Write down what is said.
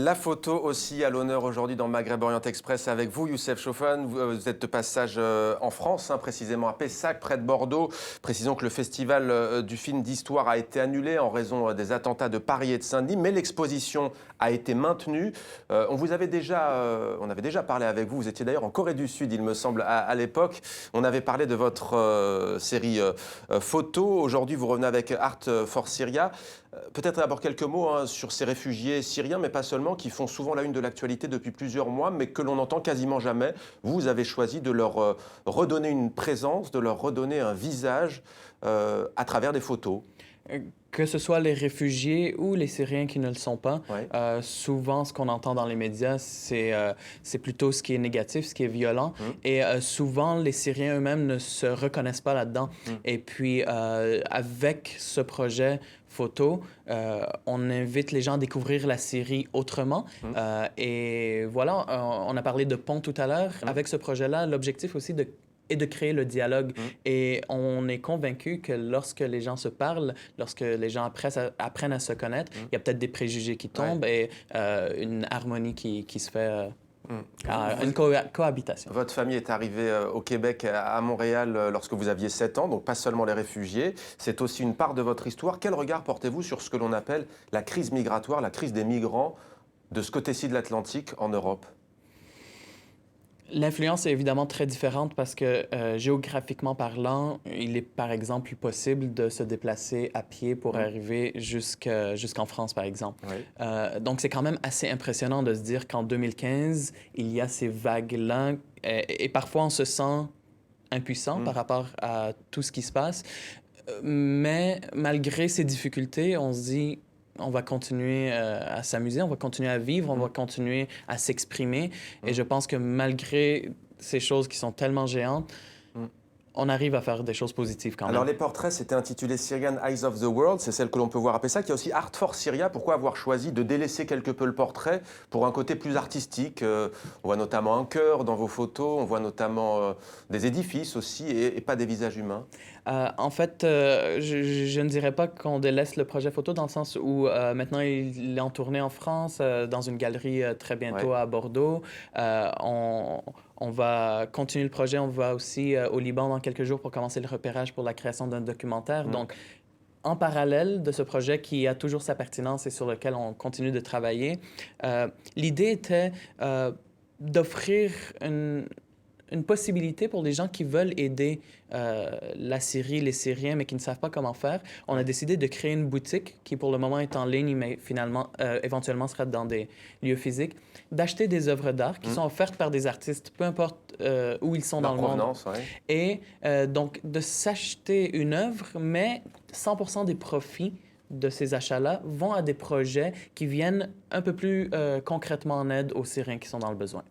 La photo aussi à l'honneur aujourd'hui dans Maghreb Orient Express avec vous, Youssef Chaufane. Vous êtes de passage en France, précisément à Pessac, près de Bordeaux. Précisons que le festival du film d'histoire a été annulé en raison des attentats de Paris et de Saint-Denis, mais l'exposition a été maintenue. On avait déjà parlé avec vous. Vous étiez d'ailleurs en Corée du Sud, il me semble, à l'époque. On avait parlé de votre série photo. Aujourd'hui, vous revenez avec Art for Syria. Peut-être d'abord quelques mots sur ces réfugiés syriens, mais pas seulement, qui font souvent la une de l'actualité depuis plusieurs mois, mais que l'on n'entend quasiment jamais. Vous avez choisi de leur redonner une présence, de leur redonner un visage à travers des photos. Que ce soit les réfugiés ou les Syriens qui ne le sont pas, Ouais. souvent ce qu'on entend dans les médias, c'est plutôt ce qui est négatif, ce qui est violent. Et souvent, les Syriens eux-mêmes ne se reconnaissent pas là-dedans. Et puis, avec ce projet photo, on invite les gens à découvrir la Syrie autrement. Et voilà, on a parlé de pont tout à l'heure. Avec ce projet-là, l'objectif aussi et de créer le dialogue. Et on est convaincu que lorsque les gens se parlent, lorsque les gens apprennent à se connaître, il y a peut-être des préjugés qui tombent et une harmonie qui se fait, une cohabitation. Votre famille est arrivée au Québec, à Montréal, lorsque vous aviez 7 ans, donc pas seulement les réfugiés. C'est aussi une part de votre histoire. Quel regard portez-vous sur ce que l'on appelle la crise migratoire, la crise des migrants de ce côté-ci de l'Atlantique en Europe ? L'influence est évidemment très différente parce que géographiquement parlant, il est par exemple possible de se déplacer à pied pour arriver jusqu'en France, par exemple. Oui. Donc c'est quand même assez impressionnant de se dire qu'en 2015, il y a ces vagues-là et parfois on se sent impuissant par rapport à tout ce qui se passe. Mais malgré ces difficultés, on se dit on va continuer à s'amuser, on va continuer à vivre, on va continuer à s'exprimer. Et je pense que malgré ces choses qui sont tellement géantes, on arrive à faire des choses positives quand même. Alors les portraits, c'était intitulé Syrian Eyes of the World, c'est celle que l'on peut voir à Pessac. Il y a aussi Art for Syria. Pourquoi avoir choisi de délaisser quelque peu le portrait pour un côté plus artistique? On voit notamment un cœur dans vos photos, on voit notamment des édifices aussi et pas des visages humains. En fait, je ne dirais pas qu'on délaisse le projet photo dans le sens où maintenant il est en tournée en France, dans une galerie très bientôt à Bordeaux. On va continuer le projet. On va aussi au Liban dans quelques jours pour commencer le repérage pour la création d'un documentaire. Donc, en parallèle de ce projet qui a toujours sa pertinence et sur lequel on continue de travailler, l'idée était d'offrir une possibilité pour les gens qui veulent aider la Syrie, les Syriens, mais qui ne savent pas comment faire. On a décidé de créer une boutique qui, pour le moment, est en ligne, mais finalement, éventuellement, sera dans des lieux physiques, d'acheter des œuvres d'art qui sont offertes par des artistes, peu importe où ils sont dans le monde. Et donc, de s'acheter une œuvre, mais 100% des profits de ces achats-là vont à des projets qui viennent un peu plus concrètement en aide aux Syriens qui sont dans le besoin.